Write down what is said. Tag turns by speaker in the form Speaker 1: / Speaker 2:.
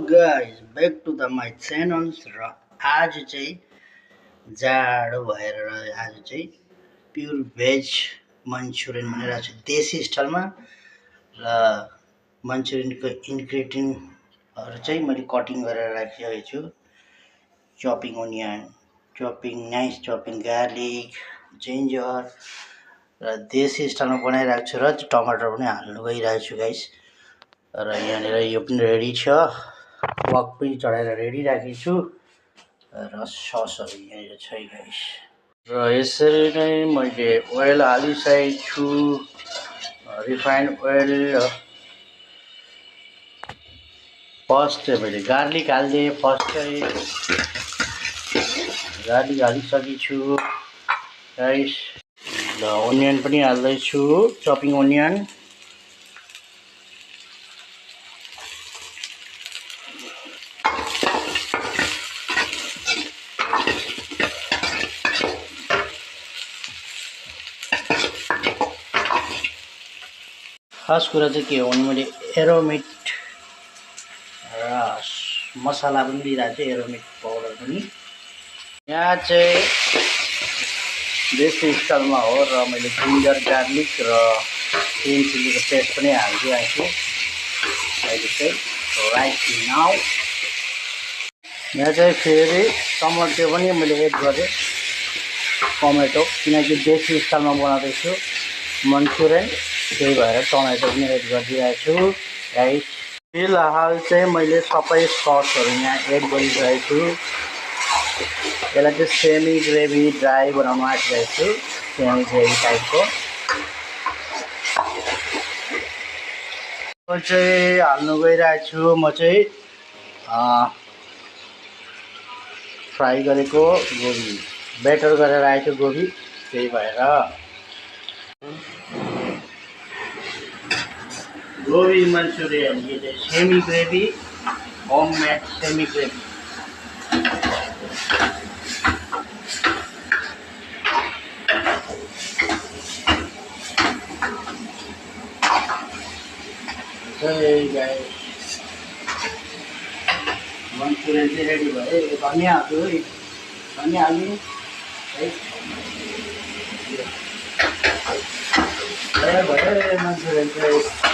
Speaker 1: guys, back to the my channel र आज चाहिँ जाडो भएर आज चाहिँ प्योर भेज मन्चुरियन बनाइरहेको छु देसी स्टाइलमा र मन्चुरियनको इन्ग्रेडियन्टहरू चाहिँ मैले कटिङ गरेर राखिरहेको छु chopping onion chopping nice chopping garlic ginger र देसी स्टाइलमा बनाइरहेको छु र टमाटर पनि हाल्नु गइरहेको छु गाइस र यहाँनिर यो पनि रेडी छ वक पनि चढाएर रेडी राखेको छु र ससहरू यहाँनिर छ गाइस र यसरी नै मैले ओइल हालिसकेको छु रिफाइन्ड ओइल फर्स्ट चाहिँ मैले गार्लिक हालिदिएँ फर्स्ट चाहिँ गार्लिक हालिसकेको छु गाइस ल ओनियन पनि हाल्दैछु चपिङ ओनियन खास कुरा चाहिँ के हो भने मैले एरोमेट र मसला पनि लिइरहेको छु एरोमेट पाउडर पनि यहाँ चाहिँ देसी स्टाइलमा हो र मैले जिन्जर गार्लिक र ग्रिन चिल्लीको पेस्ट पनि हालिदिएको छु अहिले चाहिँ राइट नाउ यहाँ चाहिँ फेरि टमाटो पनि मैले एड गरेँ टमेटो किनकि देसी स्टाइलमा बनाउँदैछु मन्चुरियन त्यही भएर टमेटो पनि एड गरिदिरहेको छु गाइस फिलहाल चाहिँ मैले सबै ससहरू यहाँ एड गरिरहेको छु यसलाई चाहिँ सेमी ग्रेभी ड्राई बनाउन आँटिरहेको छु सेमी ग्रेभी टाइपको म चाहिँ हाल्नु गइरहेको छु म चाहिँ फ्राई गरेको गोभी बेटर गरेर आएको गोभी त्यही भएर गोभी मंचूरियन ये semi gravy homemade semi gravy Manchurian चाहिँ रेडी भयो धनिया हाल्छु धनिया हाल्नु है भयो मंचूरियन चाहिँ